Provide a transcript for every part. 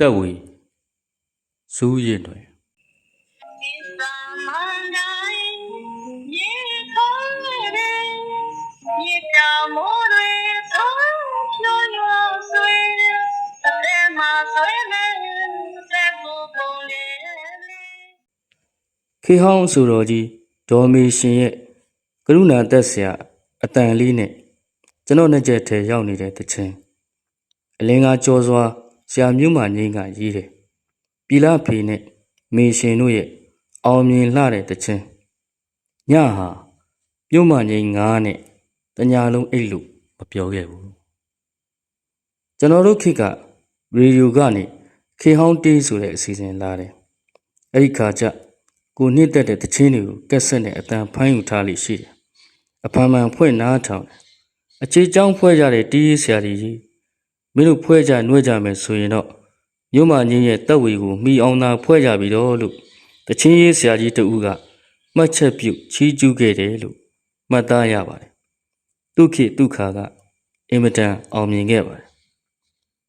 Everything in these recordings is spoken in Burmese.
တက်ဝီဇူးရင်တွင်ခေဟောင်းဆိုတော်ကြီးဒေါ်မေရှင်ရဲ့ကရုဏာသက်ဆရာအတန်လေးနဲ့ကျွန်တော်နှစ်ချက်ထဲရောက်နေတဲ့တခြင်းအလင်းကားကြောစွာဆရာမျိုးမငိမ့်ကရေးတယ်ပြည်လာဖေနဲ့မေရှင်တို့ရဲ့အောင်မြင်လှတဲ့တခြင်းညဟာမျိုးမငိမ့်ငါးနဲ့တညာလုံးအိတ်လို့မပြောခဲ့ဘူးကျွန်တော်တို့ခေတ်ကရေဒီယိုကနေခေဟောင်းတေးဆိုတဲ့အစီအစဉ်လာတယ်အဲ့ဒီခါကျကိုနှစ်သက်တဲ့တခြင်းတွေကိုကက်ဆက်နဲ့အတန်ဖိုင်းယူထားလိရှိတယ်အဖန်မှန်ဖွဲ့နားထောင်တယ်အခြေချောင်းဖွဲ့ကြတဲ့တီးရေးဆရာကြီးမင်းတို့ဖွဲ့ကြနှွဲကြမယ်ဆိုရင်တော့မြို့မငင်းရဲ့တက်ဝေကိုမိအောင်သာဖွဲ့ကြပြီတော့လို့တချင်းရေးဆရာကြီးတဦးကမှတ်ချက်ပြုချီးကျူးခဲ့တယ်လို့မှတ်သားရပါတယ်သူခေသူခါကအင်မတန်အောင်မြင်ခဲ့ပါတယ်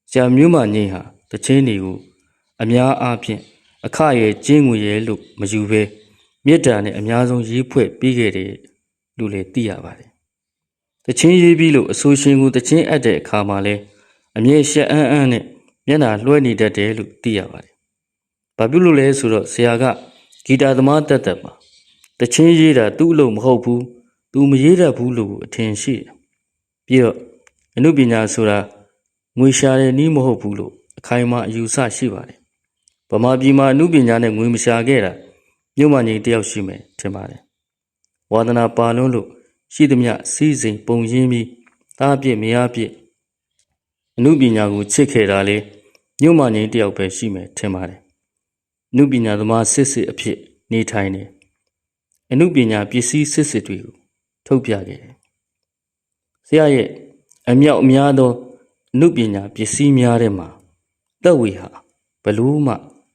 ဆရာမြို့မငင်းဟာတချင်းတွေကိုအများအားဖြင့်အခရဲ့ကျင်းငွေရဲ့လို့မယူဘဲမြစ်တာနဲ့အများဆုံးရေးဖွဲ့ပြီးခဲ့တယ်လို့လည်းသိရပါတယ်တချင်းရေးပြီးလို့အဆိုရှင်ကိုတချင်းအပ်တဲ့အခါမှာလဲအမြဲရှက်အန်းနဲ့မျက်နှာလွှဲနေတတ်တယ်လို့သိရပါတယ်။ဘာဖြစ်လို့လဲဆိုတော့ဆရာကဂီတာသမားတက်ပါတချင်းရေးတာသူ့အလုပ်မဟုတ်ဘူးသူမရေးတတ်ဘူးလို့အထင်ရှိတယ်။ပြီးတော့အနုပညာဆိုတာငွေရှာတဲ့နည်းမဟုတ်ဘူးလို့အခိုင်အမာအယူဆရှိပါတယ်။ဗမာပြည်မှာအနုပညာနဲ့ငွေမရှာခဲ့တာမြို့မကြီးတယောက်ရှိမယ်ထင်ပါတယ်။ဝါသနာပါလွန်းလို့ရှိသမျှစီးစိမ်ပုံရင်းပြီးသားပြည့်မရပြည့်အနုပညာကိုချစ်ခဲ့တာလေမြို့မကြီးတယောက်ပဲရှိမယ်ထင်ပါတယ်အနုပညာသမားစစ်စစ်အဖြစ်နေထိုင်တယ်အနုပညာပစ္စည်းစစ်စစ်တွေကိုထုတ်ပြခဲ့တယ်ဆရာရဲ့အမြောက်အများသောအနုပညာပစ္စည်းများထဲမှာတက်ဝေဟာဘလို့မှ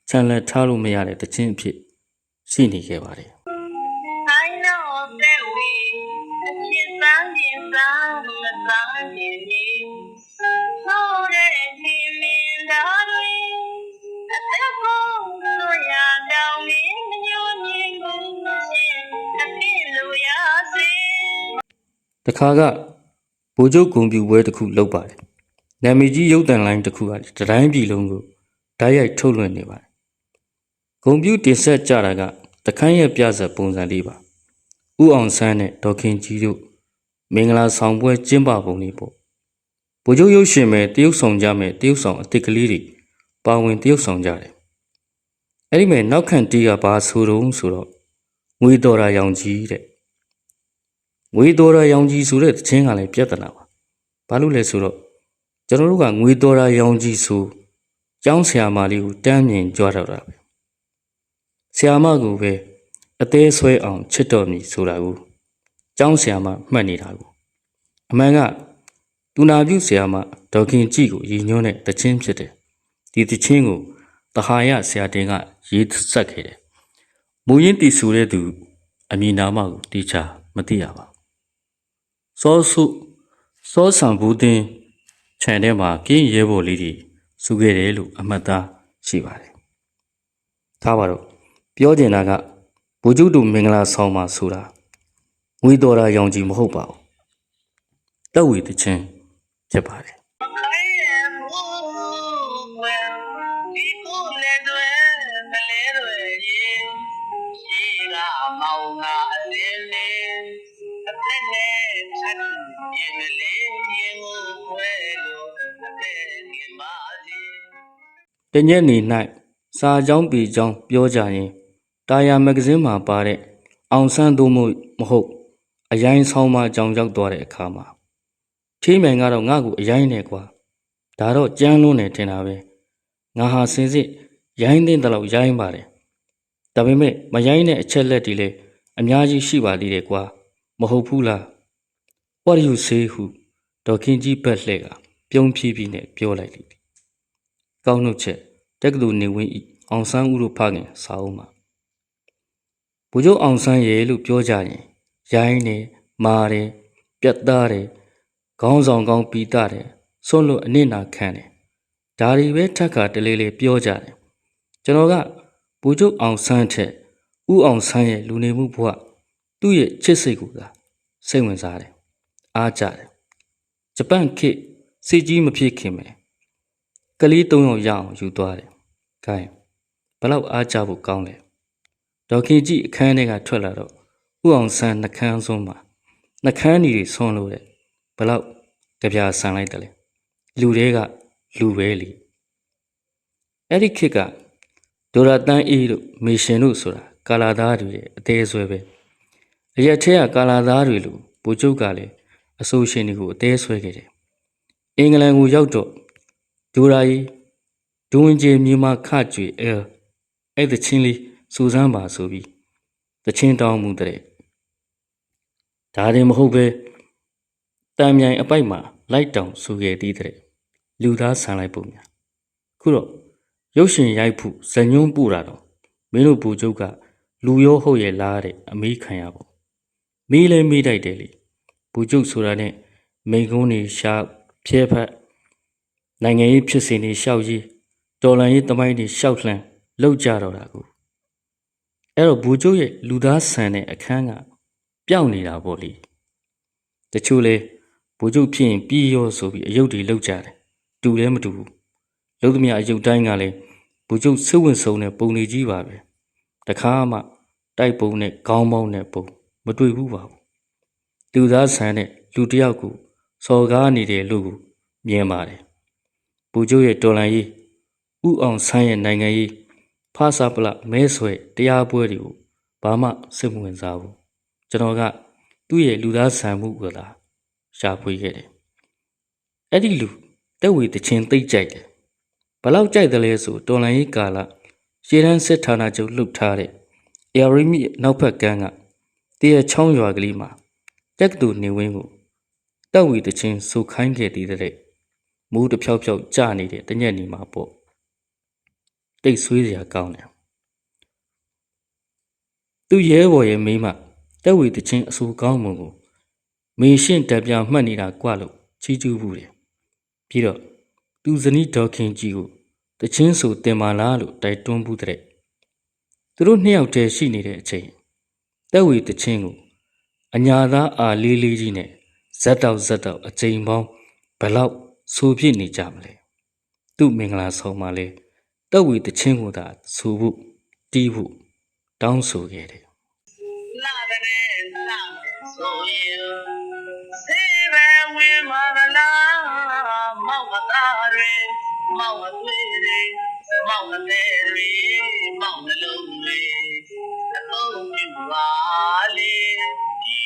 ခြံလက်ထားလို့မရတဲ့တခြင်းအဖြစ်ရှိနေခဲ့ပါတယ်တခါကဗိုလ်ချုပ်ဂုံပြူပွဲတစ်ခုလုပ်ပါတယ်နာမည်ကြီးရုပ်သံလိုင်းတစ်ခုကတတိုင်းပြည်လုံးကိုဓာတ်ရိုက်ထုတ်လွှင့်နေပါတယ်ဂုံပြူတင်ဆက်ကြတာကတခန်းရဲ့ပြဇာတ်ပုံစံလေးပါဥအောင်ဆန်းနဲ့ဒေါ်ခင်ကြီးတို့မင်္ဂလာဆောင်ပွဲကျင်းပပုံလေးပေါ့ဗိုလ်ချုပ်ရုပ်ရှင်မဲ့တရုတ်ဆောင်ကြမဲ့တရုတ်ဆောင်အစ်စ်ကလေးတွေပါဝင်တရုတ်ဆောင်ကြတယ်အဲ့ဒီမဲ့နောက်ခံတီးကဘာဆိုတော့ငွေတော်ရာရောင်ကြီးတဲ့ငွေတော်ရာရောင်ကြီးဆိုတဲ့တခြင်းကလည်းပြဿနာပါဘာလို့လဲဆိုတော့ကျွန်တော်တို့ကငွေတော်ရာရောင်ကြီးဆိုကျောင်းဆရာမလေးကိုတန်းမြင်ကြွားတော့တာပဲဆရာမကိုပဲအသေးဆွဲအောင်ချစ်တော်မည်ဆိုတာကိုကျောင်းဆရာမမှတ်နေတာကိုအမှန်ကသူနာပြုဆရာမဒေါက်ခင်ကြည်ကိုရည်ညွှန်းတဲ့တခြင်းဖြစ်တယ်ဒီတခြင်းကိုတဟာရဆရာတင်ကရေးဆက်ခဲ့တယ်မူရင်းတည်ဆူတဲ့သူအမည်နာမကိုတေချာမသိရပါဘူးစောဆံဘူးတင်ခြံထဲမှာကင်းရဲဘော်လေးတွေစုခဲ့တယ်လို့အမှတ်သားရှိပါတယ်ထားပါတော့ပြောချင်တာကဗိုလ်ချုပ်တို့မင်္ဂလာဆောင်မှာဆိုတာငွေတော်ရာရောင်ကြီးမဟုတ်ပါဘူးတက်ဝေတခြင်းဖြစ်ပါတယ်တညက်နေ၌စာကြောင်းပေကြောင်းပြောကြရင်တာယာမဂ္ဂဇင်းမှာပါတဲ့အောင်ဆန်းသို့မဟုတ်အရိုင်းဆောင်မှကြောင်ရောက်သွားတဲ့အခါမှာထေးမြိုင်ကတော့ငါ့ကိုအရိုင်းနဲ့ကွာဒါတော့ကြမ်းလွန်းနေတင်တာပဲငါဟာစင်စစ်ရိုင်းတဲ့လောက်ရိုင်းပါတယ်ဒါပေမဲ့မရိုင်းတဲ့အချက်လက်တွေလည်းအများကြီးရှိပါသေးတယ်ကွာမဟုတ်ဘူးလား What do you say ဟုဒေါက်ခင်ကြီးဘက်လှဲ့ကပြုံးဖြည်းဖြည်းနဲ့ပြောလိုက်လိမ့်ကောင်းနှုတ်ချက်တက္ကသိုလ်နေဝင်းဤအောင်ဆန်းဦးတို့ဖခင်စာအုပ်မှာဗိုလ်ချုပ်အောင်ဆန်းရဲ့လို့ပြောကြရင်ရိုင်းတယ်မာတယ်ပြတ်သားတယ်ခေါင်းဆောင်ကောင်းပီတာတယ်ဆွန့်လွတ်အနစ်နာခံတယ် ဒါတွေပဲထက်ခါတလေးလေးပြောကြတယ်ကျွန်တော်ကဘူကျုပ်အောင်ဆန်းထက်ဥအောင်ဆန်းရဲ့လူနေမှုဘဝသူ့ရဲ့ချစ်စိတ်ကိုသာစိတ်ဝင်စားတယ်အားကြတယ်ဂျပန်ခေတ်စီကြီးမဖြစ်ခင်ပဲကလေး၃ယောက်ရအောင်ယူသွားတယ်ခိုင်းဘလောက်အားကြဖို့ကောင်းလဲဒေါက်ခင်ကြီးအခန်းထဲကထွက်လာတော့ဥအောင်ဆန်းနှကန်းဆုံးမှာနှကန်းကြီးဆွန်းလို့တဲ့ဘလောက်ကြပြဆန်လိုက်တယ်လေလူတွေကလူပဲလीအဲ့ဒီခေတ်ကဒိုရာတန်းအေးတို့မေရှင်တို့ဆိုတာကာလာသားတွေရဲ့အသေးဆွဲပဲအရက်ထဲကကာလာသားတွေလို့ဘူကျုပ်ကလည်းအဆိုရှင်တွေကိုအသေးဆွဲခဲ့တယ်အင်္ဂလန်ကိုရောက်တော့ဒိုရာကြီးဒူဝင်ကျေမြေမှာခကြွေအဲ့တချင်းလေးစူစမ်းပါဆိုပြီးတချင်းတောင်းမှုတဲ့ဒါတင်မဟုတ်ပဲတံမြိုင်အပိုက်မှာလိုက်တောင်ဆူခဲ့သေးတဲ့လူသားဆန်လိုက်ပုံများခုတော့ရုပ်ရှင်ရိုက်ဖို့ဇညွန်းပူတာတော့မင်းတို့ဘူကျုပ်ကလူရောဟုတ်ရဲ့လားတဲ့အမေးခံရပေါ့မေးလဲမေးတိုက်တယ်လေဘူကျုပ်ဆိုတာနဲ့မိန်ကုန်းနေရှာဖြဲဖက်နိုင်ငံရေးဖြစ်စဉ်တွေရှောက်ရေးတော်လန်ရေးတမိုင်းတွေရှောက်လှမ်းလောက်ကြတော့တာကိုအဲ့တော့ဘူကျုပ်ရဲ့လူသားဆန်တဲ့အခန်းကပျောက်နေတာပေါ့လေတချို့လဲဘူကျုပ်ဖြစ်ရင်ပြီးရောဆိုပြီးအယုတ်တွေလောက်ကြတယ်တူလဲမတူဘူးလုံးသမျှအယုတ်တိုင်းကလည်းဘူကျုပ်စိတ်ဝင်ဆုံးတဲ့ပုံတွေကြီးပါပဲတခါမှတိုက်ပုံနဲ့ခေါင်းပေါင်းနဲ့ပုံမတွေ့ဘူးပါဘူးလူသားဆန်တဲ့လူတစ်ယောက်ကိုစော်ကားနေတယ်လို့မြင်ပါတယ်ဘူကျုပ်ရဲ့တော်လန်ရေးဥအောင်ဆန်းရဲ့နိုင်ငံရေးဖာစာပလမဲဆွဲတရားပွဲတွေကိုဘာမှစိတ်မဝင်စားဘူးကျွန်တော်ကသူ့ရဲ့လူသားဆန်မှုကိုသာရှာဖွေခဲ့တယ်အဲ့ဒီလူတက်ဝေတချင်းသိမ့်ကြိုက်တယ်ဘလောက်ကြိုက်တယ်လဲဆိုတော်လန်ရေးကာလရှေးတန်းစစ်ဌာနချုပ်လှုပ်ထားတဲ့အေရီမီနောက်ဖက်ကန်းကတရချောင်းရွာကလေးမှာတက်ကတူနေဝင်းကိုတက်ဝေတချင်းစူခိုင်းခဲ့သေးတဲ့မူးတဖြောက်ဖြောက်ကြနေတဲ့တညက်နေမှာပေါ့တိတ်ဆွေးစရာကောင်းတယ်သူရဲဘော်ရဲ့မိမတက်ဝေတချင်းအဆူကောင်းမှုကိုမေရှင်းတက်ပြမှတ်နေတာကွာလို့ချီးကျူးဘူးတယ်ပြီးတော့သူဇနီးဒေါခင်ကြီးကိုတချင်းဆိုတင်ပါလားလို့တိုက်တွန်းဘူးတဲ့သူတို့နှစ်ယောက်တည်းရှိနေတဲ့အချိန်တက်ဝေတချင်းကိုအညာသားအာလေးလေးကြီးနဲ့ဇက်တောက်အချိန်ပေါင်းဘလောက်ဆိုဖြစ်နေကြမလဲသူ့မင်္ဂလာဆောင်မှာလဲတက်ဝေတချင်းကိုသာဆိုဖို့တီးဖို့တောင်းဆိုခဲ့တယ်လာတယ်လာဆိုရင်စေဘဝင်မလာမောက်မသားတွေမောက်မသွေးတွေမောက်မသေးတွေမောက်မလုံးတွေအလုံးပြပါလေဒီ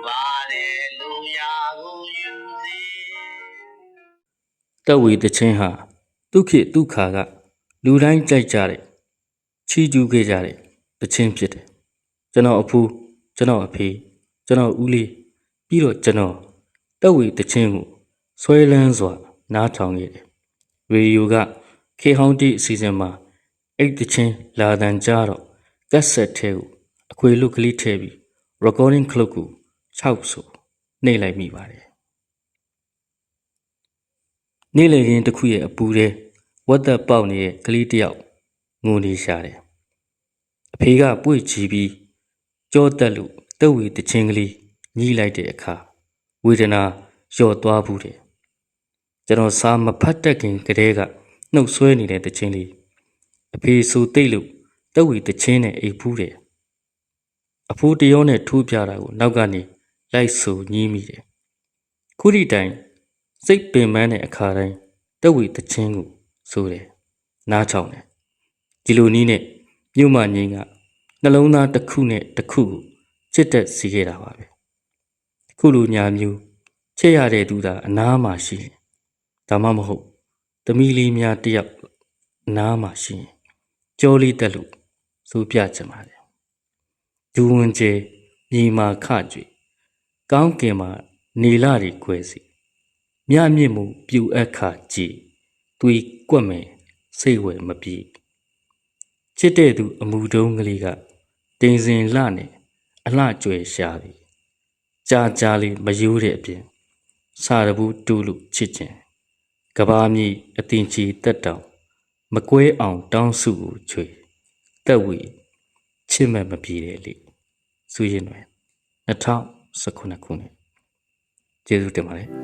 ပါတယ်လူရာကိုယူစီတက်ဝေတချင်းဟာဒုက္ခဒုက္ခကလူတိုင်းကြိုက်ကြတဲ့ချီးကျူးခဲ့ကြတဲ့တချင်းဖြစ်တယ်ကျွန်တော်အဖိုးကျွန်တော်အဖေကျွန်တော်ဦးလေးပြီးတော့ကျွန်တော်တက်ဝေတချင်းကိုဆွဲလန်းစွာနားထောင်ခဲ့တယ်ရေဒီယိုကခေဟောင်းတီအစီအစဉ်မှာအဲ့တချင်းလာတန်ကြတော့ကက်ဆက်ထဲကိုအခွေလုတ်ကလေးထည့်ပြီး recording ခလုတ်ကို6ဆိုနှိပ်လိုက်မိပါတယ်နေ့လည်ခင်းတစ်ခုရဲ့အပူထဲဝတ်သက်ပေါက်နေတဲ့ကလေးတစ်ယောက်ငိုနေရှာတယ်အဖေကပွေ့ချီပြီးကြောတက်လို့တက်ဝေတချင်းကလေးညှိလိုက်တဲ့အခါဝေဒနာလျော့သွားဘူးတယ်ကျွန်တော်စာမဖတ်တတ်ခင်ကတည်းကနှုတ်ဆွဲနေတဲ့တချင်းလေးအဖေဆိုသိလို့တက်ဝေတချင်းနဲ့အိပ်ဖူးတယ်အဖိုးတရောနဲ့ထိုးပြတာကိုနောက်ကနေလိုက်ဆိုညည်းမိတယ်ခုဒီတိုင်စိတ်ပင်ပန်းတဲ့အခါတိုင်းတက်ဝေတချင်းကိုဆိုတယ်နားချောင်းတယ်ဒီလိုနည်းနဲ့မြို့မငိမ့်ကနှလုံးသားတစ်ခုနဲ့တစ်ခုကိုချစ်တက်စီခဲ့တာပါပဲခုလိုညာမျိုးချစ်ရတဲ့သူသာအနားမှာရှိရင်ဒါမှမဟုတ်သမီးလေးများတယောက်အနားမှာရှိရင်ကြောလေးတက်လို့ဆိုပြချင်ပါတယ်ဒူဝင်ကျဲမြေမာခကြွေကောင်းကင်မှာနေလာတွေခွဲစီမြမြင့်မှုပြူအခါကြည်သွေးကွက်မယ်စိတ်ဝယ်မပြေချစ်တဲ့သူအမှုတုံးကလေးကတင်စင်လှနဲ့အလှကြွယ်ရှာပြီကြာကြာလေးမယိုးတဲ့အပြင်စာရဘူးတူးလို့ချစ်ခြင်း ကဘာမြည်အတင်ချီတက်တောင်မကွဲအောင်တောင်းစုကိုချွေတက်ဝီချစ်မဲ့မပြေတဲ့လေစူးရင်တွေ2019ခုနှစ်ကျေးဇူးတင်ပါတယ်